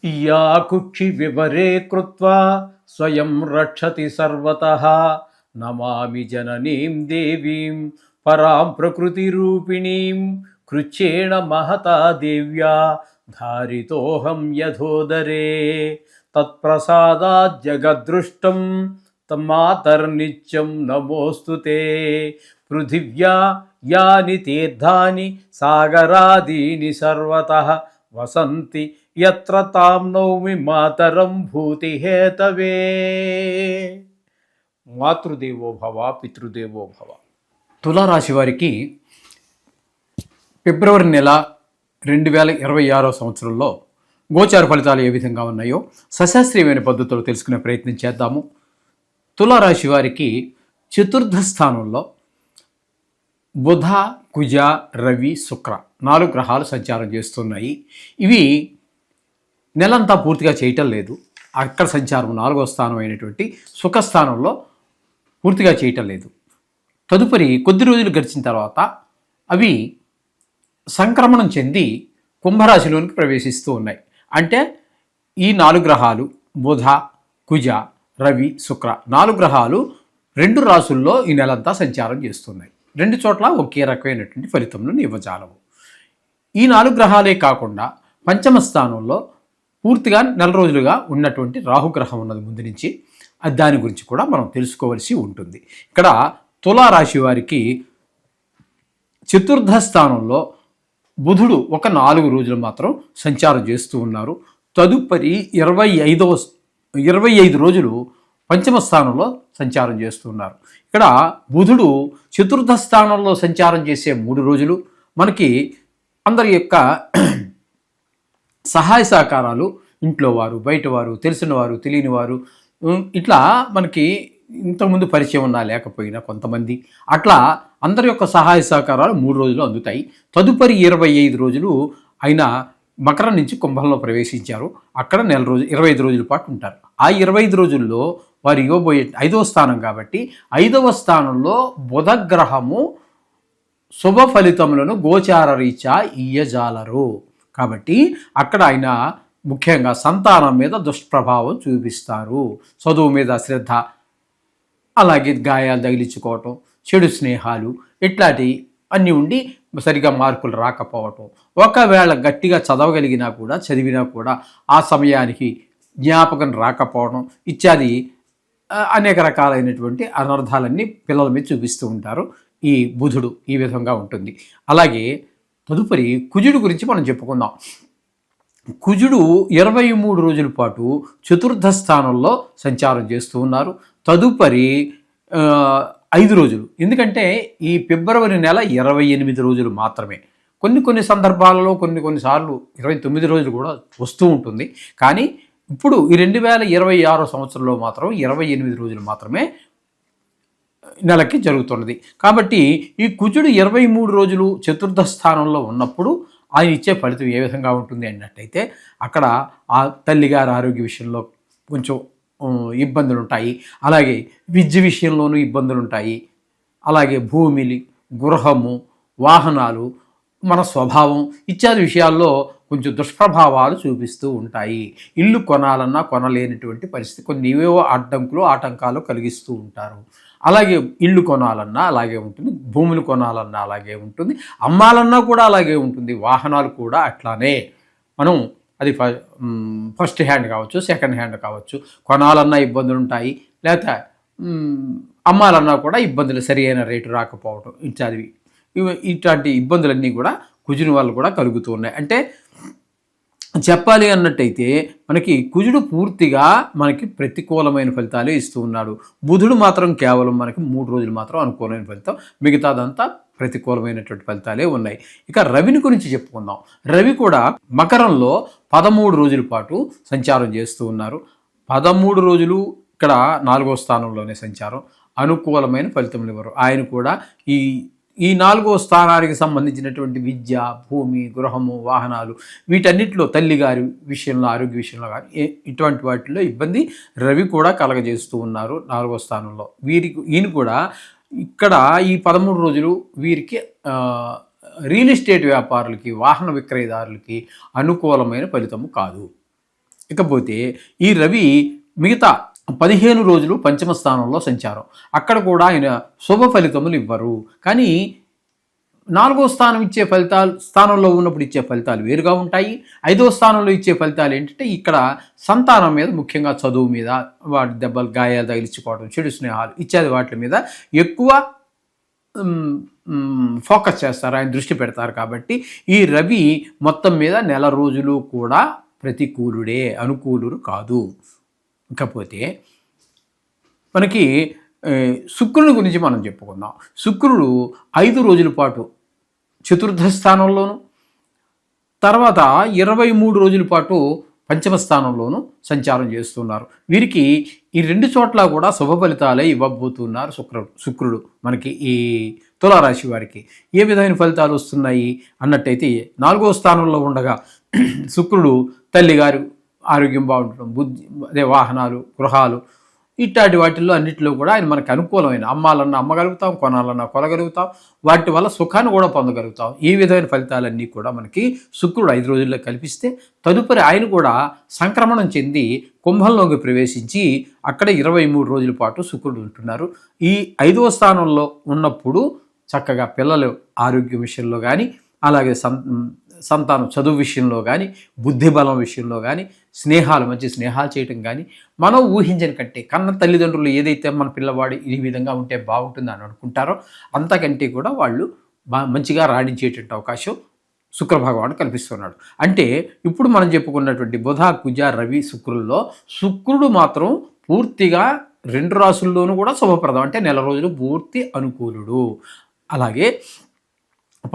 या कुक्षि विवरे कृत्वा स्वयं रक्षति सर्वतः नमामि जननीं देवीं परां प्रकृतिरूपिणीं कृच्छ्रेण महता देव्या धारितोऽहं यथोदरे तत्प्रसादात् जगद्दृष्टं तन्मातर्नित्यं नमोऽस्तु ते पृथिव्या यानि तीर्थानि सागरादीनि सर्वतः वसन्ति यत्र तां नौमि मातरं भूतिहेतवे మాతృదేవో భవ పితృదేవో భవ. తులారాశి వారికి ఫిబ్రవరి నెల 2026 సంవత్సరంలో గోచార ఫలితాలు ఏ విధంగా ఉన్నాయో సశాస్త్రీయమైన పద్ధతిలో తెలుసుకునే ప్రయత్నం చేద్దాము. తులారాశి వారికి చతుర్థ స్థానంలో బుధ, కుజ, రవి, శుక్ర 4 గ్రహాలు సంచారం చేస్తున్నాయి. ఇవి నెలంతా పూర్తిగా చేయటం లేదు. అక్కడ సంచారం 4వ స్థానం అయినటువంటి సుఖస్థానంలో పూర్తిగా చేయటం లేదు. తదుపరి కొద్ది రోజులు గడిచిన తర్వాత అవి సంక్రమణం చెంది కుంభరాశిలోనికి ప్రవేశిస్తూ ఉన్నాయి. అంటే ఈ 4 గ్రహాలు బుధ, కుజ, రవి, శుక్ర 4 గ్రహాలు 2 రాశుల్లో ఈ నెలంతా సంచారం చేస్తున్నాయి. 2 చోట్ల ఒకే రకమైనటువంటి ఫలితములను ఇవ్వజాలవు. ఈ 4 గ్రహాలే కాకుండా పంచమ స్థానంలో పూర్తిగా నెల రోజులుగా ఉన్నటువంటి రాహుగ్రహం ఉన్నది ముందు నుంచి. దాని గురించి కూడా మనం తెలుసుకోవలసి ఉంటుంది. ఇక్కడ తులారాశి వారికి చతుర్థ స్థానంలో బుధుడు ఒక 4 రోజులు మాత్రం సంచారం చేస్తూ ఉన్నారు. తదుపరి 25 రోజులు పంచమ స్థానంలో సంచారం చేస్తున్నారు. ఇక్కడ బుధుడు చతుర్థ స్థానంలో సంచారం చేసే 3 రోజులు మనకి అందరి యొక్క సహాయ సహకారాలు, ఇంట్లో వారు, బయట వారు, తెలిసిన వారు, తెలియని వారు, ఇట్లా మనకి ఇంతకుముందు పరిచయం ఉన్నా లేకపోయినా కొంతమంది అట్లా అందరి యొక్క సహాయ సహకారాలు 3 రోజులు అందుతాయి. తదుపరి 25 రోజులు ఆయన మకరం నుంచి కుంభంలో ప్రవేశించారు. అక్కడ 25 రోజుల పాటు ఉంటారు. ఆ 25 రోజుల్లో వారు ఇవ్వబోయే 5వ స్థానం కాబట్టి 5వ స్థానంలో బుధగ్రహము శుభ ఫలితములను గోచార రీత్యా ఇయ్యజాలరు. కాబట్టి అక్కడ ఆయన ముఖ్యంగా సంతానం మీద దుష్ప్రభావం చూపిస్తారు. చదువు మీద శ్రద్ధ, అలాగే గాయాలు తగిలించుకోవటం, చెడు స్నేహాలు ఇట్లాంటి అన్నీ ఉండి సరిగా మార్కులు రాకపోవటం, ఒకవేళ గట్టిగా చదివినా కూడా ఆ సమయానికి జ్ఞాపకం రాకపోవడం ఇత్యాది అనేక రకాలైనటువంటి అనర్థాలన్నీ పిల్లల మీద చూపిస్తూ ఉంటారు. ఈ బుధుడు ఈ విధంగా ఉంటుంది. అలాగే తదుపరి కుజుడు గురించి మనం చెప్పుకుందాం. కుజుడు 23 రోజుల పాటు చతుర్థ స్థానంలో సంచారం చేస్తూ ఉన్నారు. తదుపరి 5 రోజులు, ఎందుకంటే ఈ ఫిబ్రవరి నెల 28 రోజులు మాత్రమే. కొన్ని సందర్భాలలో కొన్నిసార్లు 29 రోజులు కూడా వస్తూ ఉంటుంది. కానీ ఇప్పుడు ఈ 2026 సంవత్సరంలో మాత్రం 28 రోజులు మాత్రమే నెలకి జరుగుతున్నది. కాబట్టి ఈ కుజుడు 23 రోజులు చతుర్థ స్థానంలో ఉన్నప్పుడు ఆయన ఇచ్చే ఫలితం ఏ విధంగా ఉంటుంది అన్నట్టయితే అక్కడ ఆ తల్లిగారి ఆరోగ్య విషయంలో కొంచెం ఇబ్బందులు ఉంటాయి. అలాగే విద్య విషయంలోనూ ఇబ్బందులు ఉంటాయి. అలాగే భూమిని, గృహము, వాహనాలు, మన స్వభావం ఇత్యాది విషయాల్లో కొంచెం దుష్ప్రభావాలు చూపిస్తూ ఉంటాయి. ఇల్లు కొనాలన్నా కొనలేనటువంటి పరిస్థితి, కొన్ని ఏవేవో ఆటంకాలు కలిగిస్తూ ఉంటారు. అలాగే ఇల్లు కొనాలన్నా అలాగే ఉంటుంది, భూములు కొనాలన్నా అలాగే ఉంటుంది, అమ్మాలన్నా కూడా అలాగే ఉంటుంది, వాహనాలు కూడా అట్లానే. మనం అది ఫస్ట్ హ్యాండ్ కావచ్చు, సెకండ్ హ్యాండ్ కావచ్చు, కొనాలన్నా ఇబ్బందులు ఉంటాయి, లేకపోతే అమ్మాలన్నా కూడా ఇబ్బందులు, సరి అయిన రేటు రాకపోవడం ఇట్లాంటి ఇబ్బందులన్నీ కూడా కుజుని వల్ల కూడా కలుగుతూ ఉన్నాయి. అంటే చెప్పాలి అన్నట్టయితే మనకి కుజుడు పూర్తిగా మనకి ప్రతికూలమైన ఫలితాలే ఇస్తూ ఉన్నాడు. బుధుడు మాత్రం కేవలం మనకి 3 రోజులు మాత్రం అనుకూలమైన ఫలితం, మిగతాదంతా ప్రతికూలమైనటువంటి ఫలితాలే ఉన్నాయి. ఇక రవిని గురించి చెప్పుకుందాం. రవి కూడా మకరంలో 13 రోజుల పాటు సంచారం చేస్తూ ఉన్నారు. 13 రోజులు ఇక్కడ 4వ స్థానంలోనే సంచారం, అనుకూలమైన ఫలితములు ఇవ్వరు. ఆయన కూడా ఈ 4వ స్థానానికి సంబంధించినటువంటి విద్య, భూమి, గృహము, వాహనాలు వీటన్నిటిలో తల్లిగారి విషయంలో, ఆరోగ్య విషయంలో కానీ ఇటువంటి వాటిల్లో ఇబ్బంది రవి కూడా కలగజేస్తూ ఉన్నారు 4వ స్థానంలో. ఈయన కూడా ఇక్కడ ఈ 13 రోజులు వీరికి రియల్ ఎస్టేట్ వ్యాపారులకి, వాహన విక్రయదారులకి అనుకూలమైన ఫలితము కాదు. ఇకపోతే ఈ రవి మిగతా 15 రోజులు పంచమ స్థానంలో సంచారం. అక్కడ కూడా ఆయన శుభ ఫలితములు ఇవ్వరు. కానీ 4వ స్థానం ఇచ్చే స్థానంలో ఉన్నప్పుడు ఇచ్చే ఫలితాలు వేరుగా ఉంటాయి. 5వ స్థానంలో ఇచ్చే ఫలితాలు ఏంటంటే ఇక్కడ సంతానం మీద, ముఖ్యంగా చదువు మీద, వాటి దెబ్బలు, గాయాలు తగిలించుకోవడం, చెడు స్నేహాలు ఇత్యాది వాటి మీద ఎక్కువ ఫోకస్ చేస్తారు, ఆయన దృష్టి పెడతారు. కాబట్టి ఈ రవి మొత్తం మీద నెల రోజులు కూడా ప్రతికూలుడే, అనుకూలుడు కాదు. ఇకపోతే మనకి శుక్రుని గురించి మనం చెప్పుకుందాం. శుక్రుడు 5 రోజుల పాటు చతుర్థ స్థానంలోను, తర్వాత 23 రోజుల పాటు పంచమ స్థానంలోనూ సంచారం చేస్తున్నారు. వీరికి ఈ 2 చోట్ల కూడా శుభ ఫలితాలే ఇవ్వబోతున్నారు శుక్రుడు మనకి ఈ తులారాశి వారికి. ఏ విధమైన ఫలితాలు వస్తున్నాయి అన్నట్టయితే 4వ స్థానంలో ఉండగా శుక్రుడు తల్లిగారు ఆరోగ్యం బాగుండటం, అదే వాహనాలు, గృహాలు ఇట్లాంటి వాటిల్లో అన్నింటిలో కూడా ఆయన మనకు అనుకూలమైన, అమ్మాలన్నా అమ్మగలుగుతాం, కొనాలన్నా కొనగలుగుతాం, వాటి వల్ల సుఖాన్ని కూడా పొందగలుగుతాం. ఈ విధమైన ఫలితాలన్నీ కూడా మనకి శుక్రుడు 5 రోజుల్లో కల్పిస్తే, తదుపరి ఆయన కూడా సంక్రమణం చెంది కుంభంలోకి ప్రవేశించి అక్కడ 23 రోజుల పాటు శుక్రుడు ఉంటున్నారు. ఈ 5వ స్థానంలో ఉన్నప్పుడు చక్కగా పిల్లలు ఆరోగ్యం విషయంలో కానీ, అలాగే సంతానం చదువు విషయంలో కానీ, బుద్ధి బలం విషయంలో కానీ, మంచి స్నేహాలు చేయటం కానీ, మనం ఊహించని కంటే, కన్న తల్లిదండ్రులు ఏదైతే మన పిల్లవాడు ఈ విధంగా ఉంటే బాగుంటుంది అని అనుకుంటారో అంతకంటే కూడా వాళ్ళు మంచిగా రాణించేటువంటి అవకాశం శుక్రభగవానుడు కల్పిస్తున్నాడు. అంటే ఇప్పుడు మనం చెప్పుకున్నటువంటి బుధ, కుజ, రవి, శుక్రుల్లో శుక్రుడు మాత్రం పూర్తిగా 2 రాసుల్లోనూ కూడా శుభప్రదం, అంటే నెల రోజులు పూర్తి అనుకూలుడు. అలాగే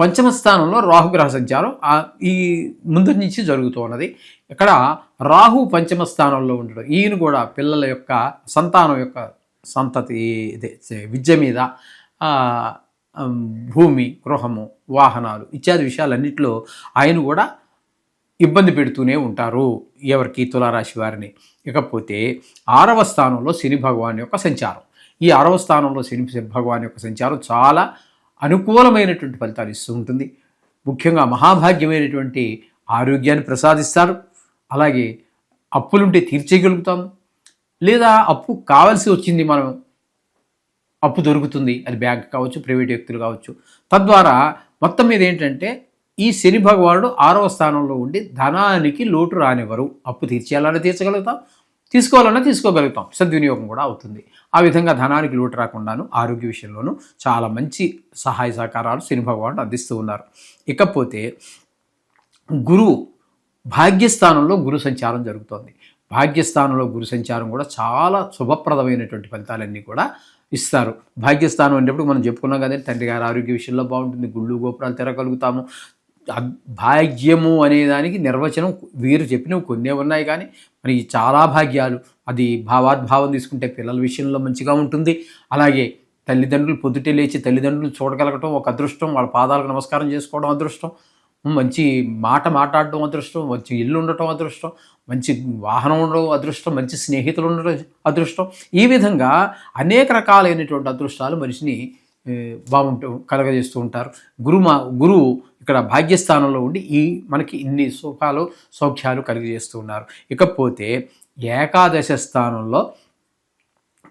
పంచమ స్థానంలో రాహుగ్రహ సంచారం ఈ ముందు నుంచి జరుగుతూ ఉన్నది. ఇక్కడ రాహు పంచమ స్థానంలో ఉండడం, ఈయన కూడా పిల్లల యొక్క సంతానం యొక్క సంతతి, విద్య మీద, భూమి, గృహము, వాహనాలు ఇత్యాది విషయాలన్నింటిలో ఆయన కూడా ఇబ్బంది పెడుతూనే ఉంటారు ఎవరికి, తులారాశి వారిని. ఇకపోతే 6వ స్థానంలో శని భగవాన్ యొక్క సంచారం. ఈ 6వ స్థానంలో శని భగవాన్ యొక్క సంచారం చాలా అనుకూలమైనటువంటి ఫలితాలు ఇస్తూ ఉంటుంది. ముఖ్యంగా మహాభాగ్యమైనటువంటి ఆరోగ్యాన్ని ప్రసాదిస్తారు. అలాగే అప్పులుంటే తీర్చేయగలుగుతాము, లేదా అప్పు కావాల్సి వచ్చింది, మనం అప్పు దొరుకుతుంది, అది బ్యాంక్ కావచ్చు, ప్రైవేట్ వ్యక్తులు కావచ్చు. తద్వారా మొత్తం మీద ఏంటంటే ఈ శని భగవానుడు 6వ స్థానంలో ఉండి ధనానికి లోటు రానివ్వరు. అప్పు తీర్చేయాలన్నా తీర్చగలుగుతాం, తీసుకోవాలన్నా తీసుకోగలుగుతాం, సద్వినియోగం కూడా అవుతుంది. ఆ విధంగా ధనానికి లోటు రాకుండాను ఆరోగ్య విషయంలోనూ చాలా మంచి సహాయ సహకారాలు శని భగవానుడు అందిస్తూ ఉన్నారు. ఇకపోతే గురువు భాగ్యస్థానంలో గురు సంచారం జరుగుతోంది. భాగ్యస్థానంలో గురు సంచారం కూడా చాలా శుభప్రదమైనటువంటి ఫలితాలన్నీ కూడా ఇస్తారు. భాగ్యస్థానం అనేటప్పుడు మనం చెప్పుకున్నాం కదండి, తండ్రి గారి ఆరోగ్య విషయంలో బాగుంటుంది, గుళ్ళు గోపురాలు తిరగలుగుతాము. భాగ్యము అనేదానికి నిర్వచనం వీరు చెప్పినవి కొన్నే ఉన్నాయి, కానీ మరి చాలా భాగ్యాలు, అది భావాద్భావం తీసుకుంటే పిల్లల విషయంలో మంచిగా ఉంటుంది. అలాగే తల్లిదండ్రులు పొద్దుటే లేచి తల్లిదండ్రులు చూడగలగటం ఒక అదృష్టం, వాళ్ళ పాదాలకు నమస్కారం చేసుకోవడం అదృష్టం, మంచి మాట్లాడడం అదృష్టం, మంచి ఇల్లు ఉండటం అదృష్టం, మంచి వాహనం ఉండడం అదృష్టం, మంచి స్నేహితులు ఉండడం అదృష్టం. ఈ విధంగా అనేక రకాలైనటువంటి అదృష్టాలు మనిషిని కలగజేస్తూ ఉంటారు. గురువు ఇక్కడ భాగ్యస్థానంలో ఉండి మనకి ఇన్ని సుఖాలు సౌఖ్యాలు కలిగజేస్తూ ఉన్నారు. ఇకపోతే ఏకాదశ స్థానంలో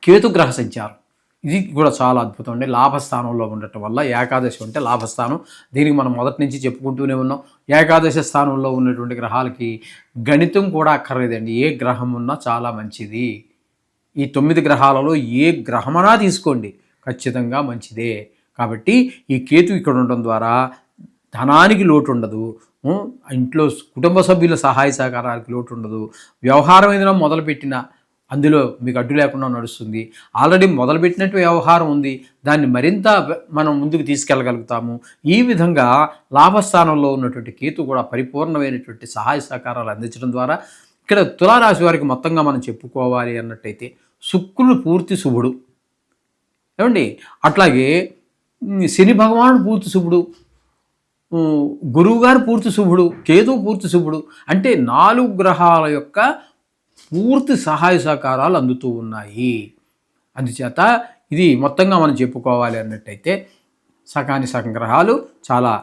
కేతుగ్రహ సంచారం, ఇది కూడా చాలా అద్భుతం అండి. లాభస్థానంలో ఉండటం వల్ల, ఏకాదశి అంటే లాభస్థానం, దీనికి మనం మొదటి నుంచి చెప్పుకుంటూనే ఉన్నాం. ఏకాదశ స్థానంలో ఉన్నటువంటి గ్రహాలకి గణితం కూడా అక్కర్లేదండి, ఏ గ్రహం ఉన్నా చాలా మంచిది. ఈ 9 గ్రహాలలో ఏ గ్రహమనా తీసుకోండి, ఖచ్చితంగా మంచిదే. కాబట్టి ఈ కేతు ఇక్కడ ఉండడం ద్వారా ధనానికి లోటు ఉండదు, ఇంట్లో కుటుంబ సభ్యుల సహాయ సహకారానికి లోటు ఉండదు, వ్యవహారం ఏదైనా మొదలుపెట్టిన అందులో మీకు అడ్డు లేకుండా నడుస్తుంది. ఆల్రెడీ మొదలుపెట్టినట్టు వ్యవహారం ఉంది, దాన్ని మరింత మనం ముందుకు తీసుకెళ్ళగలుగుతాము. ఈ విధంగా లాభస్థానంలో ఉన్నటువంటి కేతు కూడా పరిపూర్ణమైనటువంటి సహాయ సహకారాలు అందించడం ద్వారా ఇక్కడ తులారాశి వారికి మొత్తంగా మనం చెప్పుకోవాలి అన్నట్టయితే శుక్రుడు పూర్తి శుభుడు ఏమండి, అట్లాగే శని భగవానుడు పూర్తి శుభుడు, గురువుగారు పూర్తి శుభుడు, కేతువు పూర్తి శుభుడు. అంటే 4 గ్రహాల యొక్క పూర్తి సహాయ సహకారాలు అందుతూ ఉన్నాయి. అందుచేత ఇది మొత్తంగా మనం చెప్పుకోవాలి అన్నట్టయితే సగం గ్రహాలు చాలా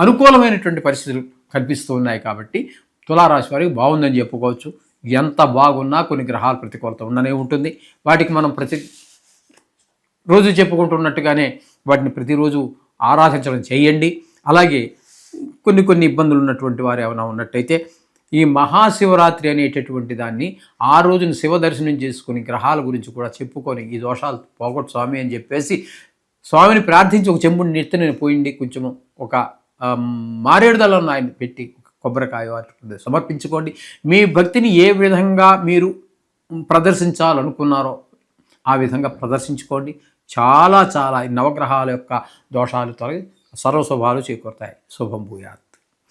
అనుకూలమైనటువంటి పరిస్థితులు కల్పిస్తూ ఉన్నాయి. కాబట్టి తులారాశి వారికి బాగుందని చెప్పుకోవచ్చు. ఎంత బాగున్నా కొన్ని గ్రహాల ప్రతికూలత ఉండనే ఉంటుంది. వాటికి మనం ప్రతి రోజు చెప్పుకుంటున్నట్టుగానే వాటిని ప్రతిరోజు ఆరాధించడం చేయండి. అలాగే కొన్ని ఇబ్బందులు ఉన్నటువంటి వారు ఏమైనా ఉన్నట్టయితే ఈ మహాశివరాత్రి అనేటటువంటి దాన్ని ఆ రోజున శివ దర్శనం చేసుకుని గ్రహాల గురించి కూడా చెప్పుకొని ఈ దోషాలు పోగొట్టు స్వామి అని చెప్పేసి స్వామిని ప్రార్థించి ఒక చెంబుని నెత్తిన పోయిండి, కొంచెము ఒక మారేడుదలను ఆయన పెట్టి కొబ్బరికాయ సమర్పించుకోండి. మీ భక్తిని ఏ విధంగా మీరు ప్రదర్శించాలనుకున్నారో ఆ విధంగా ప్రదర్శించుకోండి. చాలా ఈ నవగ్రహాల యొక్క దోషాలు తొలగి సర్వశుభాలు చేకూరుతాయి. శుభం భూయాత్.